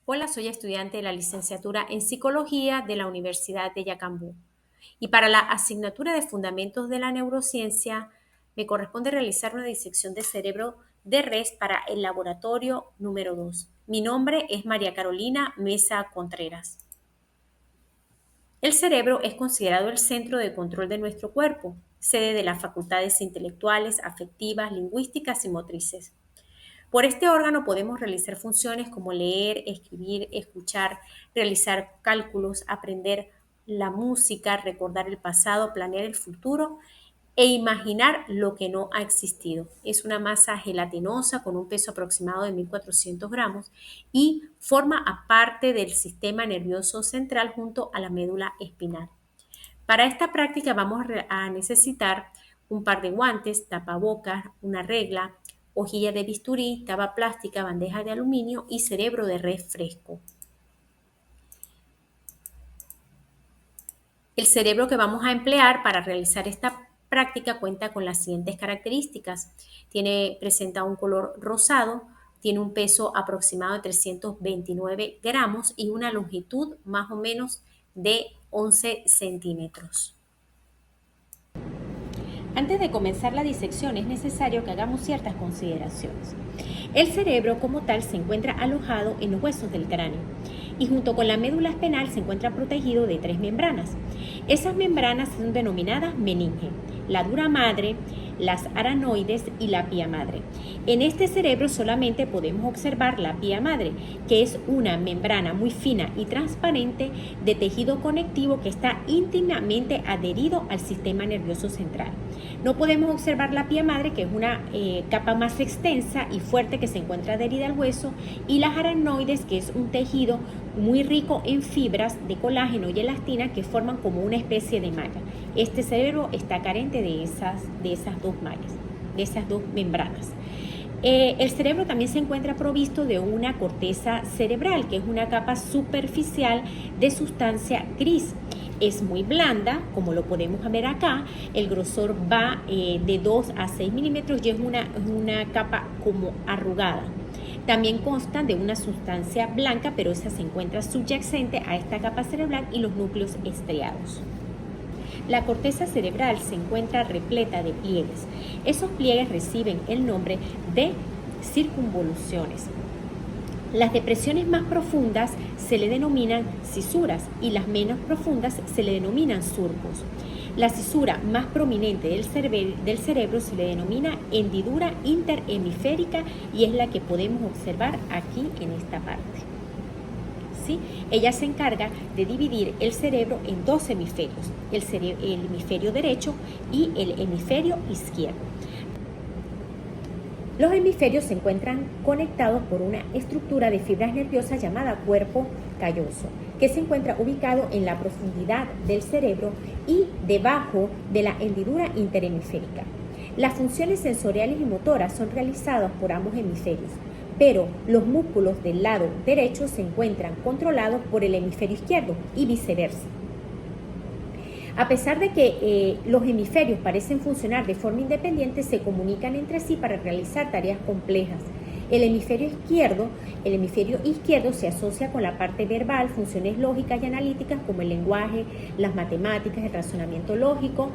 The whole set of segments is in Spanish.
Hola, soy estudiante de la licenciatura en Psicología de la Universidad de Yacambú. Y para la asignatura de Fundamentos de la Neurociencia, me corresponde realizar una disección de cerebro de res para el laboratorio número 2. Mi nombre es María Carolina Mesa Contreras. El cerebro es considerado el centro de control de nuestro cuerpo, sede de las facultades intelectuales, afectivas, lingüísticas y motrices. Por este órgano podemos realizar funciones como leer, escribir, escuchar, realizar cálculos, aprender la música, recordar el pasado, planear el futuro e imaginar lo que no ha existido. Es una masa gelatinosa con un peso aproximado de 1.400 gramos y forma parte del sistema nervioso central junto a la médula espinal. Para esta práctica vamos a necesitar un par de guantes, tapabocas, una regla, hojilla de bisturí, taba plástica, bandeja de aluminio y cerebro de res fresco. El cerebro que vamos a emplear para realizar esta práctica cuenta con las siguientes características. Presenta un color rosado, tiene un peso aproximado de 329 gramos y una longitud más o menos de 11 centímetros. Antes de comenzar la disección es necesario que hagamos ciertas consideraciones. El cerebro como tal se encuentra alojado en los huesos del cráneo y junto con la médula espinal se encuentra protegido de 3 membranas. Esas membranas son denominadas meninge, la dura madre, las aranoides y la pía madre. En este cerebro solamente podemos observar la pía madre, que es una membrana muy fina y transparente de tejido conectivo que está íntimamente adherido al sistema nervioso central. No podemos observar la pía madre, que es una capa más extensa y fuerte que se encuentra adherida al hueso, y las aranoides, que es un tejido muy rico en fibras de colágeno y elastina que forman como una especie de malla. Este cerebro está carente de esas dos mallas, de esas dos membranas. El cerebro también se encuentra provisto de una corteza cerebral, que es una capa superficial de sustancia gris. Es muy blanda, como lo podemos ver acá. El grosor va de 2 a 6 milímetros y es una capa como arrugada. También consta de una sustancia blanca, pero esa se encuentra subyacente a esta capa cerebral y los núcleos estriados. La corteza cerebral se encuentra repleta de pliegues. Esos pliegues reciben el nombre de circunvoluciones. Las depresiones más profundas se le denominan cisuras y las menos profundas se le denominan surcos. La cisura más prominente del cerebro se le denomina hendidura interhemisférica y es la que podemos observar aquí en esta parte. ¿Sí? Ella se encarga de dividir el cerebro en dos hemisferios, el hemisferio derecho y el hemisferio izquierdo. Los hemisferios se encuentran conectados por una estructura de fibras nerviosas llamada cuerpo calloso, que se encuentra ubicado en la profundidad del cerebro y debajo de la hendidura interhemisférica. Las funciones sensoriales y motoras son realizadas por ambos hemisferios, pero los músculos del lado derecho se encuentran controlados por el hemisferio izquierdo y viceversa. A pesar de que los hemisferios parecen funcionar de forma independiente, se comunican entre sí para realizar tareas complejas. El hemisferio izquierdo se asocia con la parte verbal, funciones lógicas y analíticas como el lenguaje, las matemáticas, el razonamiento lógico,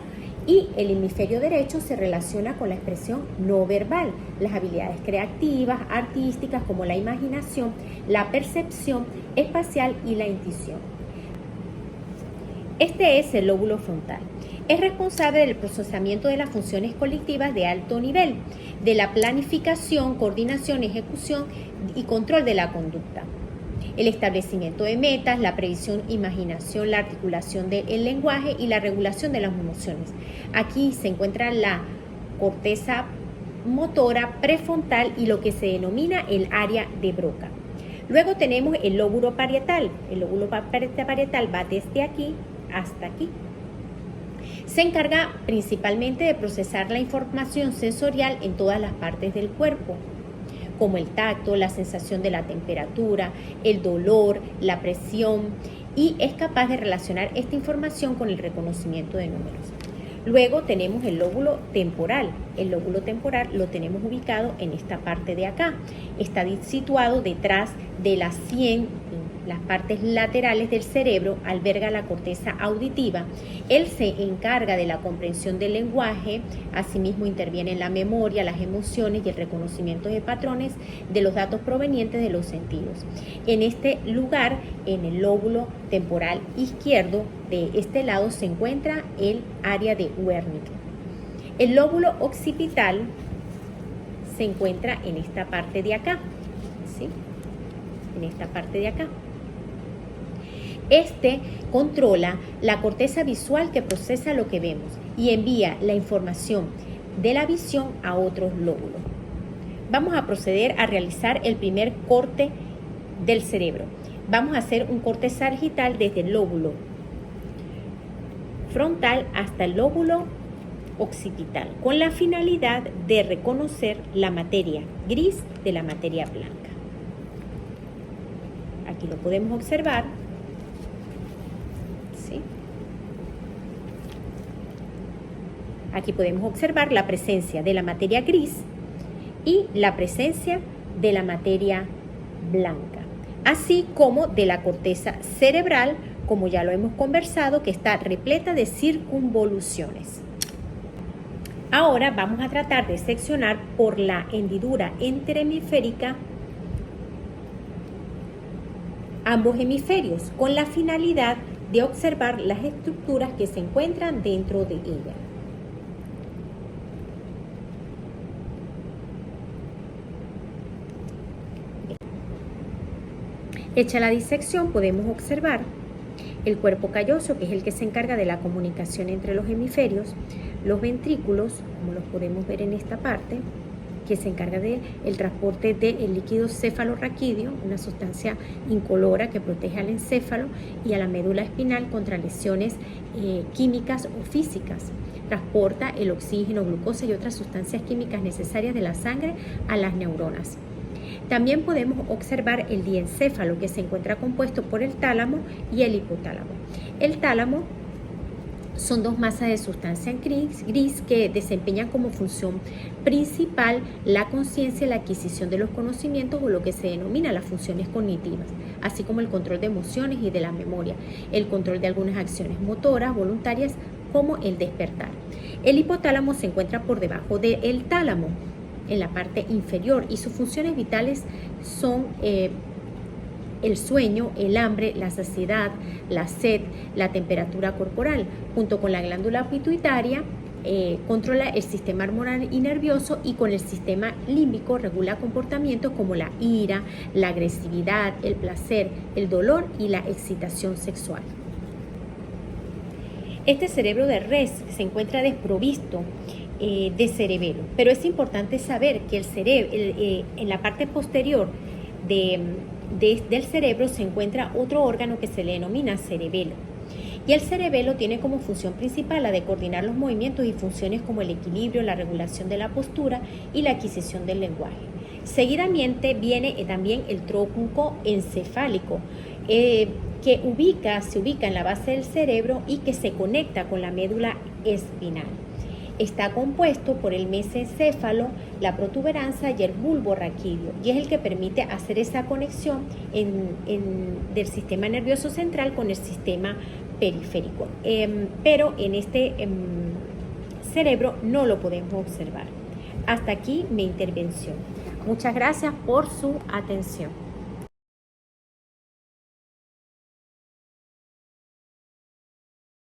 y el hemisferio derecho se relaciona con la expresión no verbal, las habilidades creativas, artísticas como la imaginación, la percepción espacial y la intuición. Este es el lóbulo frontal. Es responsable del procesamiento de las funciones colectivas de alto nivel, de la planificación, coordinación, ejecución y control de la conducta. El establecimiento de metas, la previsión, imaginación, la articulación del lenguaje y la regulación de las emociones. Aquí se encuentra la corteza motora prefrontal y lo que se denomina el área de Broca. Luego tenemos el lóbulo parietal. El lóbulo parietal va desde aquí hasta aquí. Se encarga principalmente de procesar la información sensorial en todas las partes del cuerpo, como el tacto, la sensación de la temperatura, el dolor, la presión, y es capaz de relacionar esta información con el reconocimiento de números. Luego tenemos el lóbulo temporal. El lóbulo temporal lo tenemos ubicado en esta parte de acá. Está situado detrás de las 100, las partes laterales del cerebro, alberga la corteza auditiva. Él se encarga de la comprensión del lenguaje, asimismo interviene en la memoria, las emociones y el reconocimiento de patrones de los datos provenientes de los sentidos. En este lugar, en el lóbulo temporal izquierdo, de este lado se encuentra el área de Wernicke. El lóbulo occipital se encuentra en esta parte de acá, ¿sí? En esta parte de acá. Este controla la corteza visual que procesa lo que vemos y envía la información de la visión a otros lóbulos. Vamos a proceder a realizar el primer corte del cerebro. Vamos a hacer un corte sagital desde el lóbulo frontal hasta el lóbulo occipital, con la finalidad de reconocer la materia gris de la materia blanca. Aquí lo podemos observar. ¿Sí? Aquí podemos observar la presencia de la materia gris y la presencia de la materia blanca, así como de la corteza cerebral, como ya lo hemos conversado, que está repleta de circunvoluciones. Ahora vamos a tratar de seccionar por la hendidura interhemisférica ambos hemisferios, con la finalidad de observar las estructuras que se encuentran dentro de ella. Hecha la disección, podemos observar el cuerpo calloso, que es el que se encarga de la comunicación entre los hemisferios, los ventrículos, como los podemos ver en esta parte, que se encarga del transporte del líquido cefalorraquídeo, una sustancia incolora que protege al encéfalo y a la médula espinal contra lesiones químicas o físicas. Transporta el oxígeno, glucosa y otras sustancias químicas necesarias de la sangre a las neuronas. También podemos observar el diencéfalo, que se encuentra compuesto por el tálamo y el hipotálamo. El tálamo son dos masas de sustancia gris que desempeñan como función principal la conciencia y la adquisición de los conocimientos, o lo que se denomina las funciones cognitivas, así como el control de emociones y de la memoria, el control de algunas acciones motoras voluntarias como el despertar. El hipotálamo se encuentra por debajo del tálamo, en la parte inferior, y sus funciones vitales son el sueño, el hambre, la saciedad, la sed, la temperatura corporal. Junto con la glándula pituitaria, controla el sistema hormonal y nervioso, y con el sistema límbico regula comportamientos como la ira, la agresividad, el placer, el dolor y la excitación sexual. Este cerebro de res se encuentra desprovisto de cerebelo, pero es importante saber que el cerebro, en la parte posterior del cerebro se encuentra otro órgano que se le denomina cerebelo, y el cerebelo tiene como función principal la de coordinar los movimientos y funciones como el equilibrio, la regulación de la postura y la adquisición del lenguaje. Seguidamente viene también el tronco encefálico, que se ubica en la base del cerebro y que se conecta con la médula espinal. Está compuesto por el mesencéfalo, la protuberancia y el bulbo raquídeo, y es el que permite hacer esa conexión del sistema nervioso central con el sistema periférico. Pero en este cerebro no lo podemos observar. Hasta aquí mi intervención. Muchas gracias por su atención.